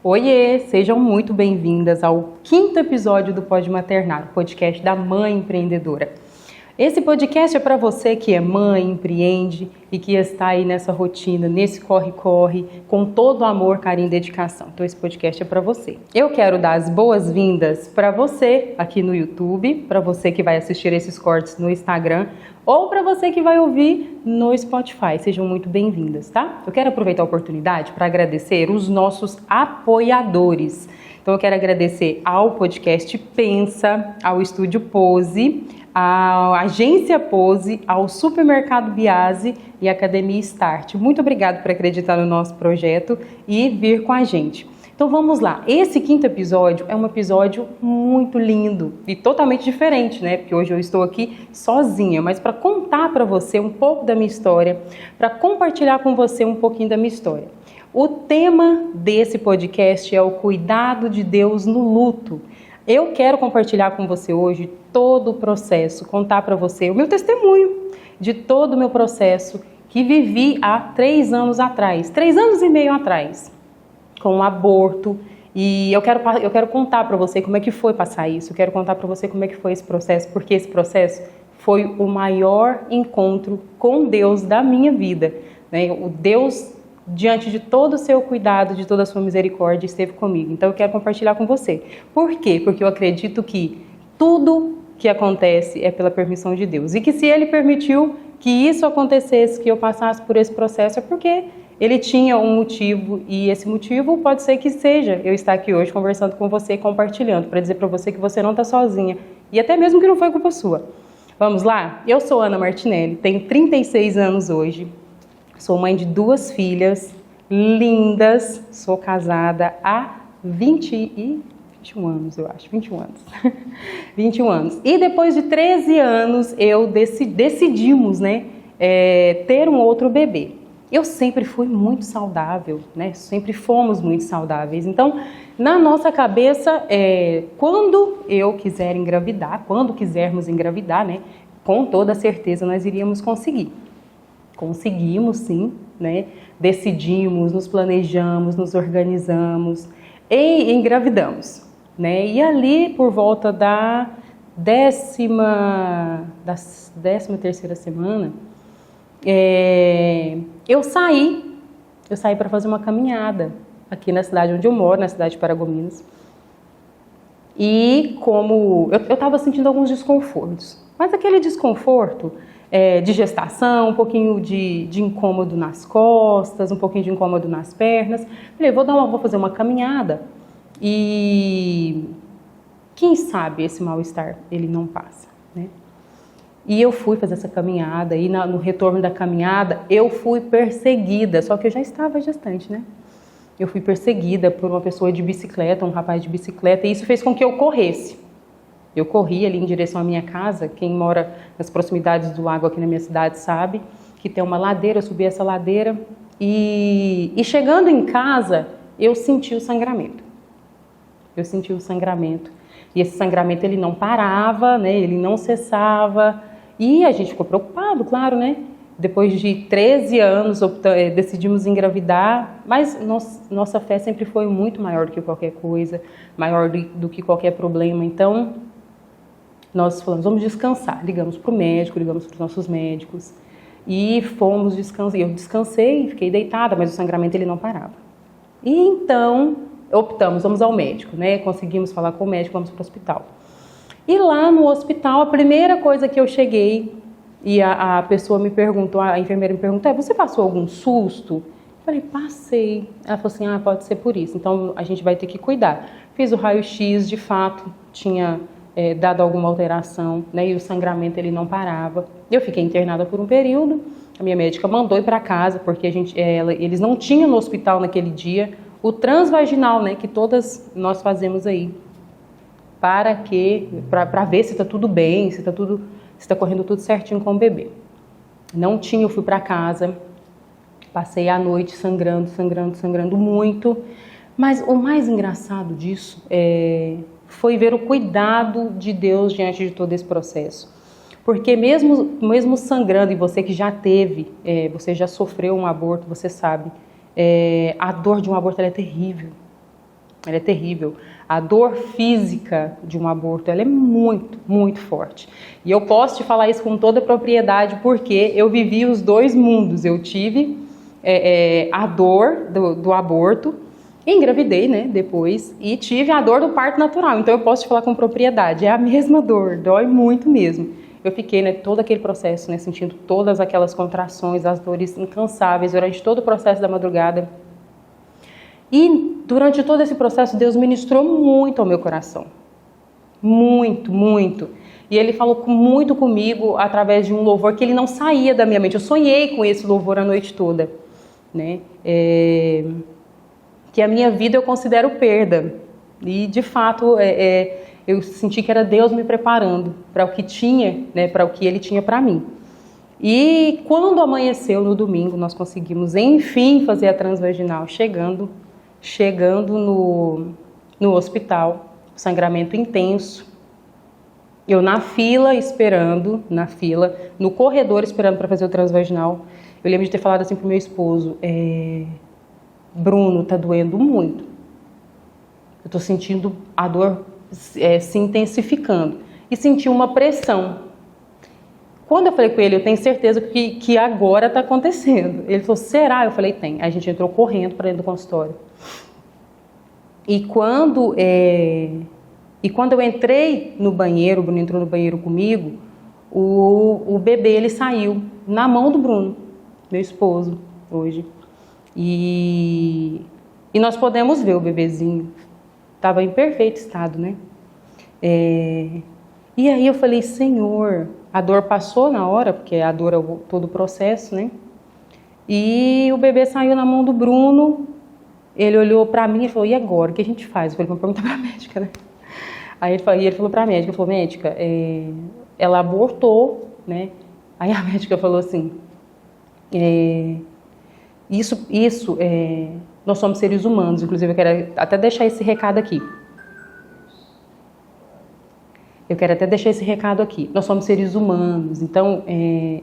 Oiê, sejam muito bem-vindas ao 5º episódio do Pode Maternar, o podcast da Mãe Empreendedora. Esse podcast é para você que é mãe, empreende e que está aí nessa rotina, nesse corre-corre, com todo o amor, carinho e dedicação. Então esse podcast é para você. Eu quero dar as boas-vindas para você aqui no YouTube, para você que vai assistir esses cortes no Instagram ou para você que vai ouvir no Spotify. Sejam muito bem-vindas, tá? Eu quero aproveitar a oportunidade para agradecer os nossos apoiadores. Então eu quero agradecer ao podcast Pensa, ao Estúdio Pose, à Agência Pose, ao Supermercado Biase e à Academia Start. Muito obrigada por acreditar no nosso projeto e vir com a gente. Então vamos lá, esse 5º episódio é um episódio muito lindo e totalmente diferente, né? Porque hoje eu estou aqui sozinha, mas para contar para você um pouco da minha história, para compartilhar com você um pouquinho da minha história. O tema desse podcast é o cuidado de Deus no luto. Eu quero compartilhar com você hoje todo o processo, contar para você o meu testemunho de todo o meu processo que vivi há 3 anos atrás, 3 anos e meio atrás, com o aborto. E eu quero contar para você como é que foi passar isso, eu quero contar para você como é que foi esse processo, porque esse processo foi o maior encontro com Deus da minha vida, né? O Deus, diante de todo o seu cuidado, de toda a sua misericórdia, esteve comigo. Então eu quero compartilhar com você. Por quê? Porque eu acredito que tudo que acontece é pela permissão de Deus. E que se Ele permitiu que isso acontecesse, que eu passasse por esse processo, é porque Ele tinha um motivo. E esse motivo pode ser que seja eu estar aqui hoje conversando com você, compartilhando, para dizer para você que você não está sozinha. E até mesmo que não foi culpa sua. Vamos lá? Eu sou Ana Martinelli, tenho 36 anos hoje. Sou mãe de 2 filhas lindas, sou casada há 21 anos, eu acho, 21 anos. 21 anos. E depois de 13 anos, decidimos, né, ter um outro bebê. Eu sempre fui muito saudável, né, sempre fomos muito saudáveis. Então, na nossa cabeça, quando eu quiser engravidar, quando quisermos engravidar, né, com toda certeza nós iríamos conseguir. Conseguimos sim, né? Decidimos, nos planejamos, nos organizamos e engravidamos, né? E ali por volta da 13ª semana, eu saí para fazer uma caminhada aqui na cidade onde eu moro, na cidade de Paragominas. E como eu estava sentindo alguns desconfortos, mas aquele desconforto de gestação, um pouquinho de incômodo nas costas, um pouquinho de incômodo nas pernas. Falei, vou fazer uma caminhada e quem sabe esse mal-estar ele não passa, né? E eu fui fazer essa caminhada e no retorno da caminhada eu fui perseguida, só que eu já estava gestante, né? Eu fui perseguida por uma pessoa de bicicleta, um rapaz de bicicleta, e isso fez com que eu corresse. Eu corri ali em direção à minha casa. Quem mora nas proximidades do lago aqui na minha cidade sabe que tem uma ladeira. Eu subi essa ladeira e chegando em casa, eu senti o sangramento. Eu senti o sangramento. E esse sangramento ele não parava, né? Ele não cessava. E a gente ficou preocupado, claro, né? Depois de 13 anos, decidimos engravidar, mas nossa fé sempre foi muito maior do que qualquer coisa, maior do que qualquer problema. Então, nós falamos, vamos descansar. Ligamos para o médico, ligamos para os nossos médicos e fomos descansar. Eu descansei, fiquei deitada, mas o sangramento ele não parava. E então, optamos, vamos ao médico, né? Conseguimos falar com o médico, vamos para o hospital. E lá no hospital, a primeira coisa que eu cheguei, e a pessoa me perguntou, a enfermeira me perguntou, você passou algum susto? Eu falei, passei. Ela falou assim, pode ser por isso, então a gente vai ter que cuidar. Fiz o raio-x, de fato, tinha dado alguma alteração, né, e o sangramento ele não parava. Eu fiquei internada por um período, a minha médica mandou ir para casa, porque eles não tinham no hospital naquele dia o transvaginal, né, que todas nós fazemos aí, para ver se está tudo bem, se está correndo tudo certinho com o bebê. Não tinha, eu fui para casa, passei a noite sangrando muito, mas o mais engraçado disso foi ver o cuidado de Deus diante de todo esse processo. Porque mesmo sangrando, e você que já teve, você já sofreu um aborto, você sabe, a dor de um aborto ela é terrível. ela é terrível. A dor física de um aborto, ela é muito, muito forte. E eu posso te falar isso com toda propriedade, porque eu vivi os dois mundos. Eu tive a dor do aborto, engravidei, né, depois, e tive a dor do parto natural. Então eu posso te falar com propriedade, é a mesma dor, dói muito mesmo. Eu fiquei, né, todo aquele processo, né, sentindo todas aquelas contrações, as dores incansáveis durante todo o processo da madrugada. E durante todo esse processo, Deus ministrou muito ao meu coração. Muito, muito. E Ele falou muito comigo através de um louvor que ele não saía da minha mente. Eu sonhei com esse louvor a noite toda, né? Que a minha vida eu considero perda. E, de fato, eu senti que era Deus me preparando para o que tinha, né, para o que Ele tinha para mim. E quando amanheceu no domingo, nós conseguimos, enfim, fazer a transvaginal, chegando no hospital, sangramento intenso. Eu na fila, esperando, no corredor esperando para fazer o transvaginal. Eu lembro de ter falado assim pro meu esposo, Bruno, tá doendo muito. Eu tô sentindo a dor se intensificando. E senti uma pressão. Quando eu falei com ele, eu tenho certeza que agora tá acontecendo. Ele falou, será? Eu falei, tem. Aí a gente entrou correndo para dentro do consultório. E quando eu entrei no banheiro, o Bruno entrou no banheiro comigo, o bebê ele saiu na mão do Bruno, meu esposo, hoje. E nós podemos ver o bebezinho, estava em perfeito estado, né? E aí eu falei, Senhor, a dor passou na hora, porque a dor é todo o processo, né? E o bebê saiu na mão do Bruno. Ele olhou pra mim e falou, e agora? O que a gente faz? Eu falei, vamos perguntar pra médica, né? Aí ele falou pra médica, falou, médica, ela abortou, né? Aí a médica falou assim, nós somos seres humanos, inclusive eu quero até deixar esse recado aqui. Nós somos seres humanos, então,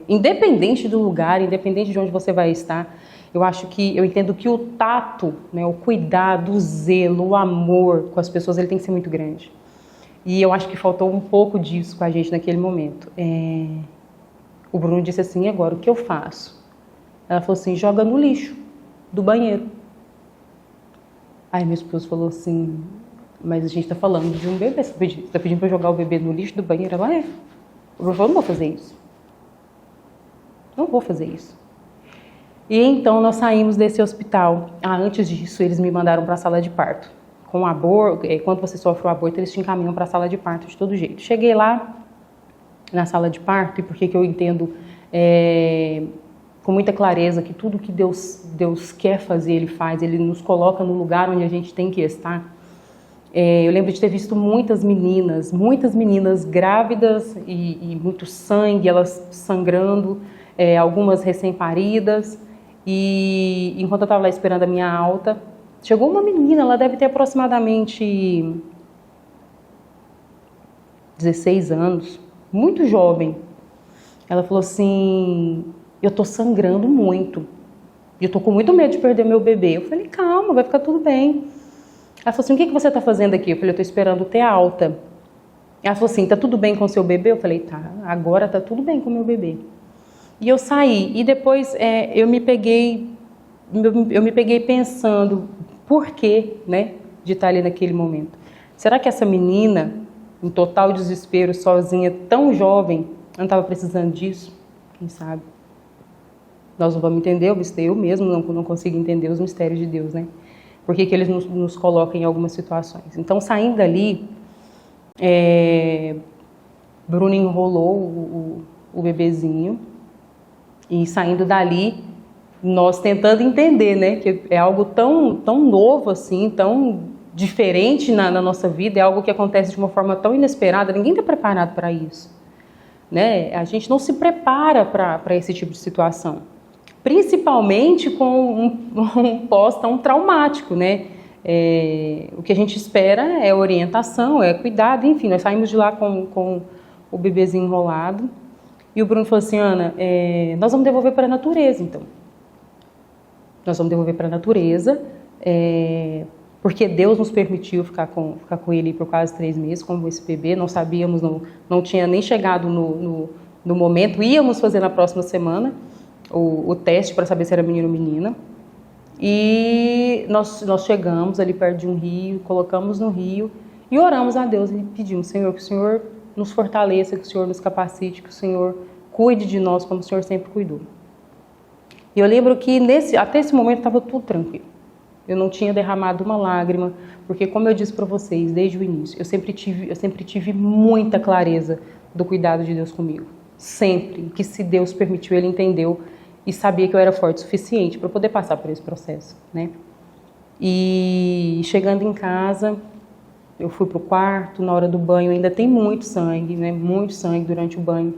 independente do lugar, independente de onde você vai estar, eu entendo que o tato, né, o cuidado, o zelo, o amor com as pessoas, ele tem que ser muito grande. E eu acho que faltou um pouco disso com a gente naquele momento. O Bruno disse assim, e agora, o que eu faço? Ela falou assim, joga no lixo do banheiro. Aí meu esposo falou assim, mas a gente está falando de um bebê, você está pedindo para jogar o bebê no lixo do banheiro? Ela O Bruno falou, não vou fazer isso. Não vou fazer isso. E então nós saímos desse hospital. Antes disso, eles me mandaram para a sala de parto. Com aborto, quando você sofre o aborto, eles te encaminham para a sala de parto de todo jeito. Cheguei lá na sala de parto, e por que eu entendo com muita clareza que tudo que Deus quer fazer, Ele faz, Ele nos coloca no lugar onde a gente tem que estar. Eu lembro de ter visto muitas meninas grávidas e muito sangue, elas sangrando, algumas recém-paridas. E enquanto eu estava lá esperando a minha alta, chegou uma menina, ela deve ter aproximadamente 16 anos, muito jovem. Ela falou assim, eu tô sangrando muito, eu tô com muito medo de perder meu bebê. Eu falei, calma, vai ficar tudo bem. Ela falou assim, o que você tá fazendo aqui? Eu falei, eu tô esperando ter alta. Ela falou assim, tá tudo bem com o seu bebê? Eu falei, tá, agora tá tudo bem com o meu bebê. E eu saí, e depois eu me peguei pensando, por que, né, de estar ali naquele momento? Será que essa menina, em total desespero, sozinha, tão jovem, não estava precisando disso? Quem sabe? Nós não vamos entender, eu mesmo não consigo entender os mistérios de Deus, né? Por que eles nos colocam em algumas situações? Então, saindo dali, Bruno enrolou o bebezinho, e saindo dali, nós tentando entender, né, que é algo tão novo assim, tão diferente na nossa vida, é algo que acontece de uma forma tão inesperada, ninguém está preparado para isso, né? A gente não se prepara para esse tipo de situação, principalmente com um pós tão traumático, né? O que a gente espera é orientação, é cuidado, enfim, nós saímos de lá com o bebezinho enrolado. E o Bruno falou assim, Ana, nós vamos devolver para a natureza, então. Nós vamos devolver para a natureza, porque Deus nos permitiu ficar com ele por quase 3 meses, como esse bebê, não sabíamos, não tinha nem chegado no momento, íamos fazer na próxima semana o teste para saber se era menino ou menina, e nós chegamos ali perto de um rio, colocamos no rio, e oramos a Deus e pedimos, Senhor, que o Senhor nos fortaleça, que o Senhor nos capacite, que o Senhor cuide de nós como o Senhor sempre cuidou. E eu lembro que até esse momento estava tudo tranquilo. Eu não tinha derramado uma lágrima, porque como eu disse para vocês desde o início, eu sempre tive muita clareza do cuidado de Deus comigo. Sempre. Que se Deus permitiu, Ele entendeu e sabia que eu era forte o suficiente para poder passar por esse processo, né? E chegando em casa, eu fui pro quarto, na hora do banho ainda tem muito sangue, né? Muito sangue durante o banho.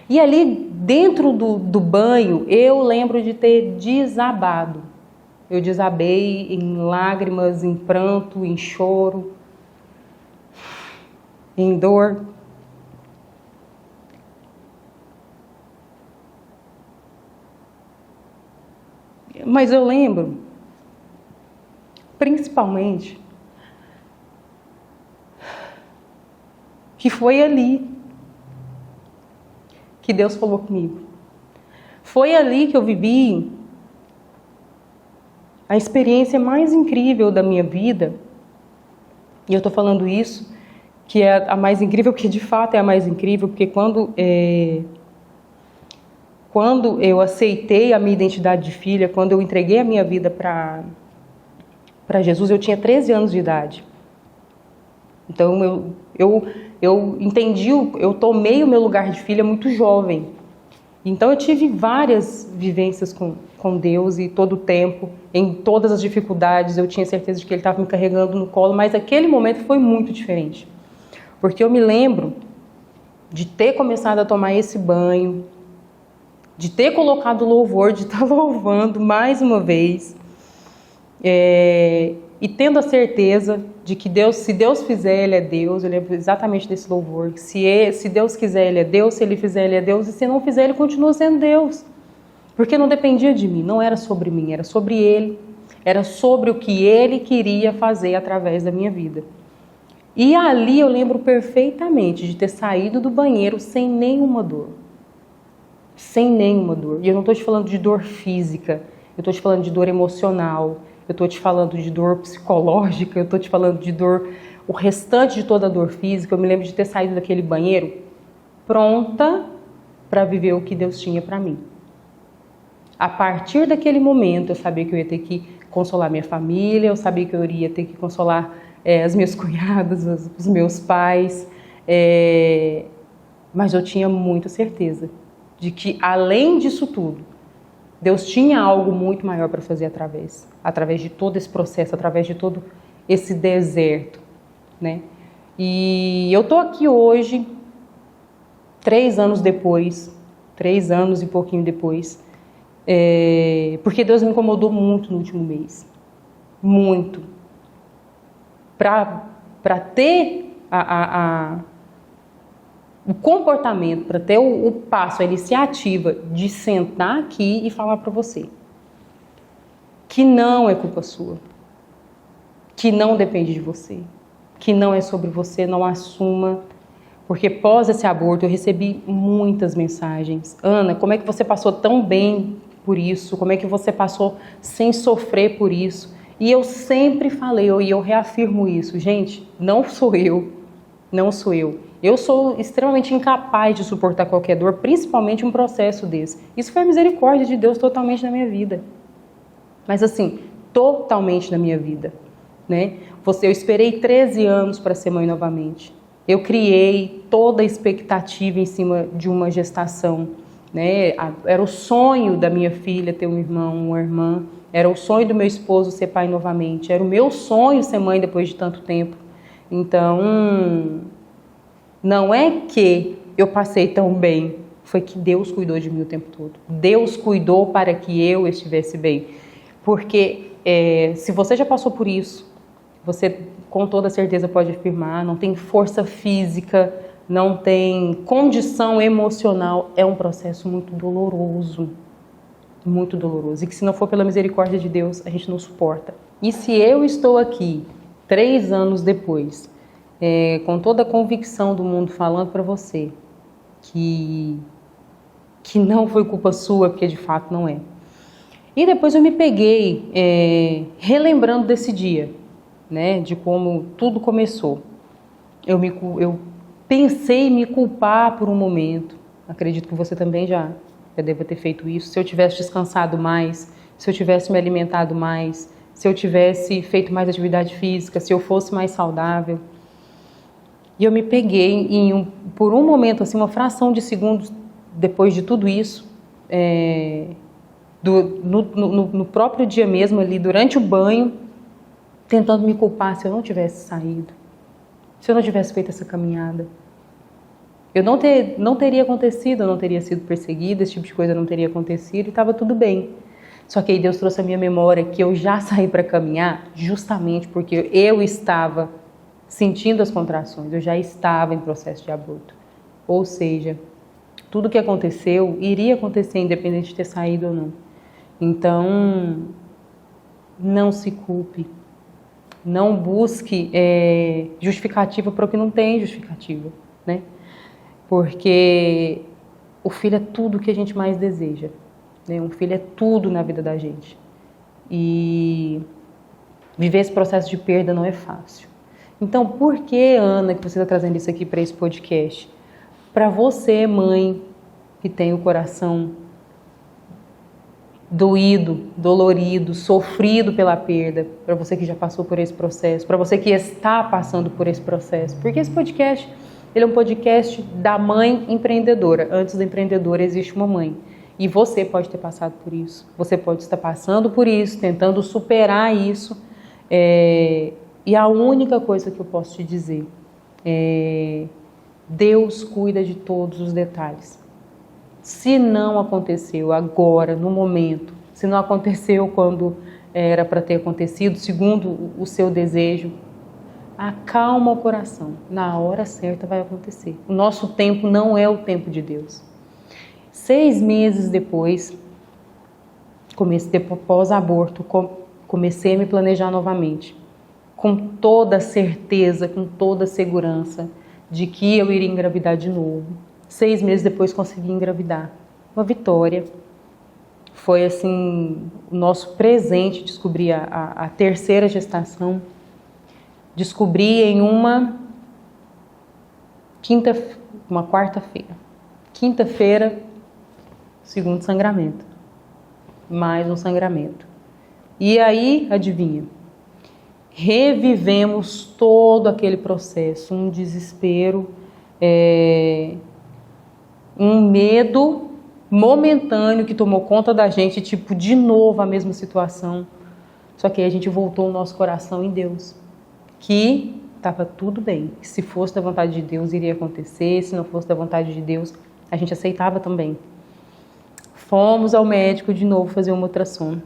E ali dentro do banho, eu lembro de ter desabado. Eu desabei em lágrimas, em pranto, em choro, em dor. Mas eu lembro, principalmente, que foi ali que Deus falou comigo. Foi ali que eu vivi a experiência mais incrível da minha vida. E eu estou falando isso, que é a mais incrível, porque de fato é a mais incrível, porque quando eu aceitei a minha identidade de filha, quando eu entreguei a minha vida para Jesus, eu tinha 13 anos de idade. Então eu entendi, eu tomei o meu lugar de filha muito jovem. Então eu tive várias vivências com Deus e todo o tempo, em todas as dificuldades, eu tinha certeza de que Ele estava me carregando no colo, mas aquele momento foi muito diferente. Porque eu me lembro de ter começado a tomar esse banho, de ter colocado louvor, de estar louvando mais uma vez, e tendo a certeza de que Deus, se Deus fizer, Ele é Deus. Eu lembro exatamente desse louvor, que se Deus quiser, Ele é Deus, se Ele fizer, Ele é Deus, e se não fizer, Ele continua sendo Deus. Porque não dependia de mim, não era sobre mim, era sobre Ele, era sobre o que Ele queria fazer através da minha vida. E ali eu lembro perfeitamente de ter saído do banheiro sem nenhuma dor. Sem nenhuma dor. E eu não estou te falando de dor física, eu estou te falando de dor emocional, eu estou te falando de dor psicológica, eu estou te falando de dor, o restante de toda a dor física. Eu me lembro de ter saído daquele banheiro pronta para viver o que Deus tinha para mim. A partir daquele momento, eu sabia que eu ia ter que consolar minha família, eu sabia que eu iria ter que consolar as minhas cunhadas, os meus pais, mas eu tinha muita certeza de que, além disso tudo, Deus tinha algo muito maior para fazer através de todo esse processo, através de todo esse deserto, né? E eu tô aqui hoje, 3 anos depois, 3 anos e pouquinho depois, porque Deus me incomodou muito no último mês, muito, para ter o comportamento, para ter o passo, a iniciativa de sentar aqui e falar para você que não é culpa sua, que não depende de você, que não é sobre você, não assuma. Porque pós esse aborto eu recebi muitas mensagens. Ana, como é que você passou tão bem por isso? Como é que você passou sem sofrer por isso? E eu sempre falei, e eu reafirmo isso, gente, não sou eu. Eu sou extremamente incapaz de suportar qualquer dor, principalmente um processo desse. Isso foi a misericórdia de Deus totalmente na minha vida. Mas assim, totalmente na minha vida, né? Eu esperei 13 anos para ser mãe novamente. Eu criei toda a expectativa em cima de uma gestação, né? Era o sonho da minha filha ter um irmão, uma irmã. Era o sonho do meu esposo ser pai novamente. Era o meu sonho ser mãe depois de tanto tempo. Então, não é que eu passei tão bem, foi que Deus cuidou de mim o tempo todo. Deus cuidou para que eu estivesse bem. Porque se você já passou por isso, você com toda certeza pode afirmar, não tem força física, não tem condição emocional, é um processo muito doloroso, e que se não for pela misericórdia de Deus, a gente não suporta. E se eu estou aqui 3 anos depois, com toda a convicção do mundo falando para você que não foi culpa sua, porque de fato não é. E depois eu me peguei relembrando desse dia, né, de como tudo começou. Eu pensei em me culpar por um momento. Acredito que você também já deva ter feito isso. Se eu tivesse descansado mais, se eu tivesse me alimentado mais, se eu tivesse feito mais atividade física, se eu fosse mais saudável. E eu me peguei por um momento, assim, uma fração de segundos depois de tudo isso, no próprio dia mesmo ali, durante o banho, tentando me culpar se eu não tivesse saído, se eu não tivesse feito essa caminhada. Eu não teria acontecido, eu não teria sido perseguida, esse tipo de coisa não teria acontecido e estava tudo bem. Só que aí Deus trouxe à minha memória que eu já saí para caminhar justamente porque eu estava sentindo as contrações, eu já estava em processo de aborto. Ou seja, tudo que aconteceu iria acontecer independente de ter saído ou não. Então, não se culpe. Não busque justificativa para o que não tem justificativa, né? Porque o filho é tudo que a gente mais deseja, né? Um filho é tudo na vida da gente. E viver esse processo de perda não é fácil. Então, por que, Ana, que você está trazendo isso aqui para esse podcast? Para você, mãe, que tem o coração doído, dolorido, sofrido pela perda, para você que já passou por esse processo, para você que está passando por esse processo, porque esse podcast, ele é um podcast da mãe empreendedora. Antes da empreendedora existe uma mãe, e você pode ter passado por isso, você pode estar passando por isso, tentando superar isso, e a única coisa que eu posso te dizer é: Deus cuida de todos os detalhes. Se não aconteceu agora, no momento, se não aconteceu quando era para ter acontecido, segundo o seu desejo, acalma o coração. Na hora certa vai acontecer. O nosso tempo não é o tempo de Deus. 6 meses depois, pós-aborto, comecei a me planejar novamente, com toda a certeza, com toda a segurança de que eu iria engravidar de novo. 6 meses depois consegui engravidar. Uma vitória. Foi assim, o nosso presente descobrir a terceira gestação. Descobri em uma quarta-feira. Quinta-feira, segundo sangramento. Mais um sangramento. E aí, adivinha? Revivemos todo aquele processo, um desespero, um medo momentâneo que tomou conta da gente, tipo, de novo a mesma situação. Só que aí a gente voltou o nosso coração em Deus, que estava tudo bem. Se fosse da vontade de Deus, iria acontecer. Se não fosse da vontade de Deus, a gente aceitava também. Fomos ao médico de novo fazer uma ultrassom.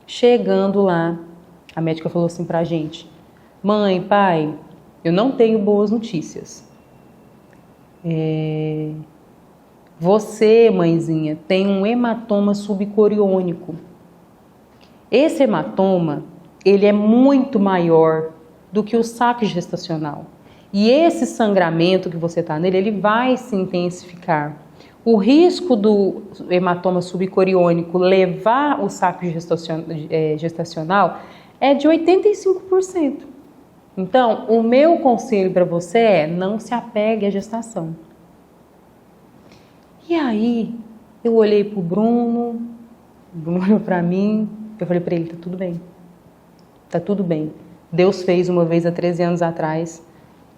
Chegando lá, a médica falou assim pra gente: mãe, pai, eu não tenho boas notícias. Você, mãezinha, tem um hematoma subcoriônico. Esse hematoma, ele é muito maior do que o saco gestacional. E esse sangramento que você está nele, ele vai se intensificar. O risco do hematoma subcoriônico levar o saco gestacional é de 85%. Então, o meu conselho para você é: não se apegue à gestação. E aí, eu olhei para o Bruno olhou para mim, eu falei para ele: tá tudo bem. Tá tudo bem. Deus fez uma vez há 13 anos atrás,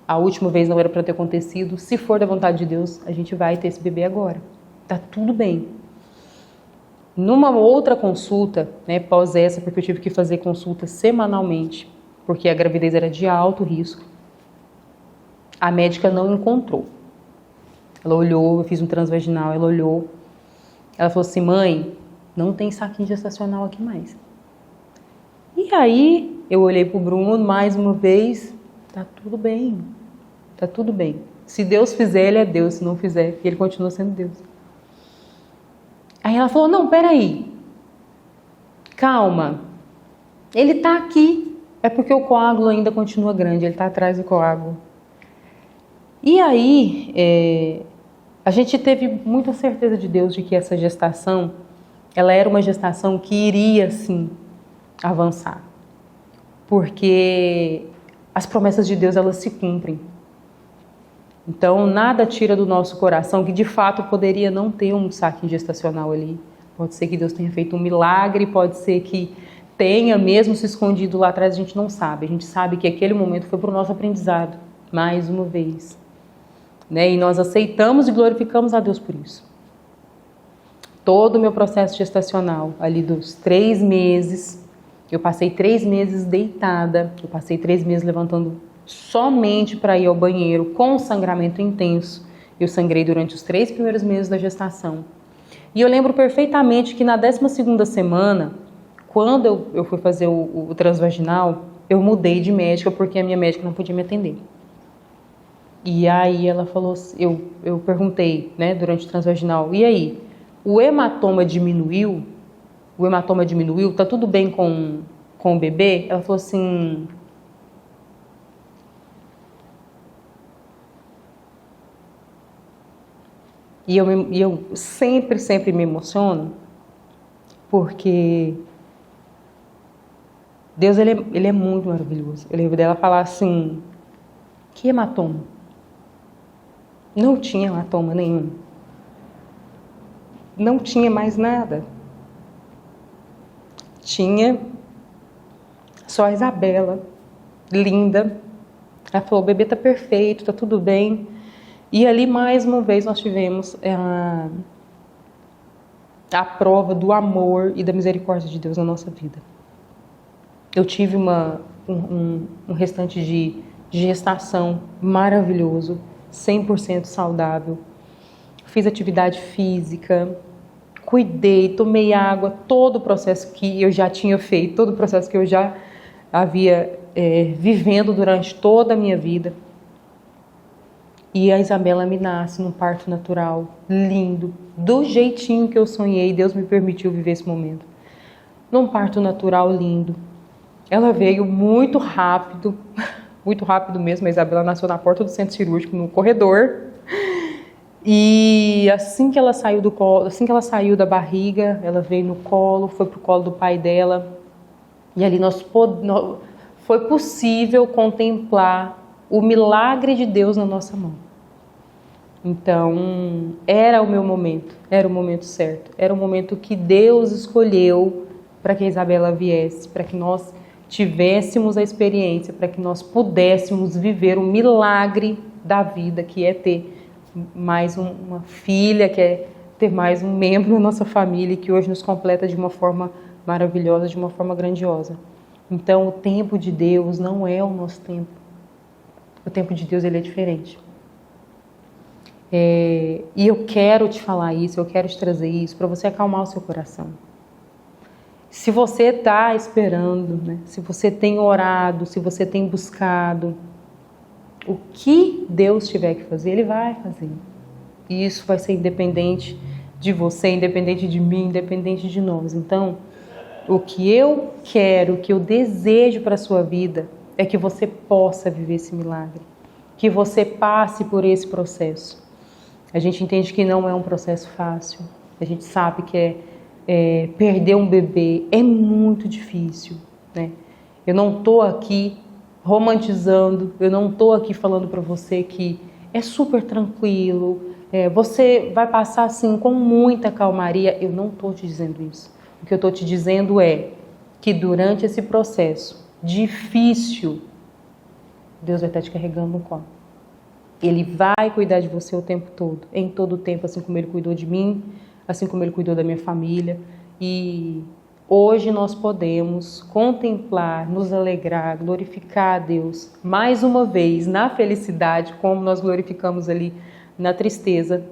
a última vez não era para ter acontecido. Se for da vontade de Deus, a gente vai ter esse bebê agora. Tá tudo bem. Numa outra consulta, né, pós essa, porque eu tive que fazer consulta semanalmente, porque a gravidez era de alto risco, a médica não encontrou. Ela olhou, eu fiz um transvaginal, ela olhou, ela falou assim: mãe, não tem saquinho gestacional aqui mais. E aí, eu olhei pro Bruno mais uma vez: tá tudo bem, tá tudo bem. Se Deus fizer, ele é Deus, se não fizer, ele continua sendo Deus. Aí ela falou: não, peraí, calma, Ele está aqui, é porque o coágulo ainda continua grande, ele está atrás do coágulo. E aí, a gente teve muita certeza de Deus de que essa gestação, ela era uma gestação que iria, sim, avançar. Porque as promessas de Deus, elas se cumprem. Então, nada tira do nosso coração que, de fato, poderia não ter um saquinho gestacional ali. Pode ser que Deus tenha feito um milagre, pode ser que tenha mesmo se escondido lá atrás, a gente não sabe. A gente sabe que aquele momento foi para o nosso aprendizado, mais uma vez. Né? E nós aceitamos e glorificamos a Deus por isso. Todo o meu processo gestacional, ali dos 3 meses, eu passei 3 meses deitada, eu passei 3 meses levantando somente para ir ao banheiro, com um sangramento intenso. Eu sangrei durante os 3 primeiros meses da gestação. E eu lembro perfeitamente que na 12ª semana, quando eu fui fazer o transvaginal, eu mudei de médica porque a minha médica não podia me atender. E aí ela falou, eu perguntei, né, durante o transvaginal, e aí, o hematoma diminuiu? O hematoma diminuiu? Tá tudo bem com o bebê? Ela falou assim... E eu sempre me emociono, porque Deus, ele é muito maravilhoso. Eu lembro dela falar assim, que hematoma? Não tinha hematoma nenhum. Não tinha mais nada. Tinha só a Isabela, linda. Ela falou, o bebê tá perfeito, tá tudo bem. E ali, mais uma vez, nós tivemos a prova do amor e da misericórdia de Deus na nossa vida. Eu tive um restante de gestação maravilhoso, 100% saudável. Fiz atividade física, cuidei, tomei água, todo o processo que eu já tinha feito, todo o processo que eu já havia vivendo durante toda a minha vida. E a Isabela me nasce num parto natural, lindo, do jeitinho que eu sonhei, Deus me permitiu viver esse momento. Num parto natural lindo. Ela veio muito rápido mesmo, a Isabela nasceu na porta do centro cirúrgico, no corredor. E assim que ela saiu do colo, assim que ela saiu da barriga, ela veio no colo, foi pro colo do pai dela. E ali foi possível contemplar o milagre de Deus na nossa mão. Então, era o meu momento, era o momento certo, era o momento que Deus escolheu para que a Isabela viesse, para que nós tivéssemos a experiência, para que nós pudéssemos viver o milagre da vida, que é ter mais uma filha, que é ter mais um membro da nossa família, que hoje nos completa de uma forma maravilhosa, de uma forma grandiosa. Então, o tempo de Deus não é o nosso tempo. O tempo de Deus, ele é diferente. E eu quero te falar isso, eu quero te trazer isso para você acalmar o seu coração. Se você está esperando, né? Se você tem orado, se você tem buscado, o que Deus tiver que fazer, Ele vai fazer. E isso vai ser independente de você, independente de mim, independente de nós. Então, o que eu quero, o que eu desejo para a sua vida é que você possa viver esse milagre, que você passe por esse processo. A gente entende que não é um processo fácil, a gente sabe que perder um bebê é muito difícil, né? Eu não estou aqui romantizando, eu não estou aqui falando para você que é super tranquilo, você vai passar assim com muita calmaria. Eu não estou te dizendo isso. O que eu estou te dizendo é que durante esse processo difícil, Deus vai estar te carregando no colo. Ele vai cuidar de você o tempo todo, em todo o tempo, assim como Ele cuidou de mim, assim como Ele cuidou da minha família. E hoje nós podemos contemplar, nos alegrar, glorificar a Deus mais uma vez na felicidade, como nós glorificamos ali na tristeza,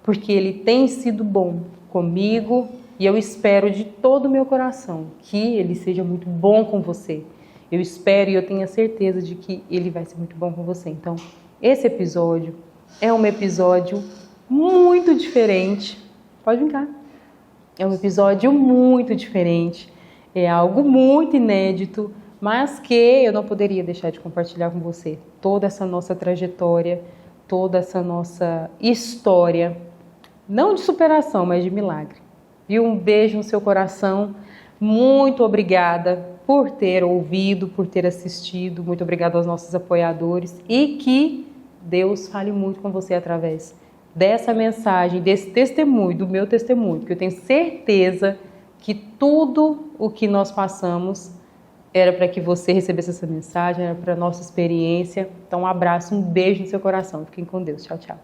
porque Ele tem sido bom comigo e eu espero de todo o meu coração que Ele seja muito bom com você. Eu espero e eu tenho a certeza de que Ele vai ser muito bom com você. Então, esse episódio é um episódio muito diferente. Pode brincar. É um episódio muito diferente. É algo muito inédito, mas que eu não poderia deixar de compartilhar com você. Toda essa nossa trajetória, toda essa nossa história, não de superação, mas de milagre. E um beijo no seu coração. Muito obrigada por ter ouvido, por ter assistido. Muito obrigada aos nossos apoiadores e que Deus fale muito com você através dessa mensagem, desse testemunho, do meu testemunho, porque eu tenho certeza que tudo o que nós passamos era para que você recebesse essa mensagem, era para a nossa experiência. Então, um abraço, um beijo no seu coração. Fiquem com Deus. Tchau, tchau.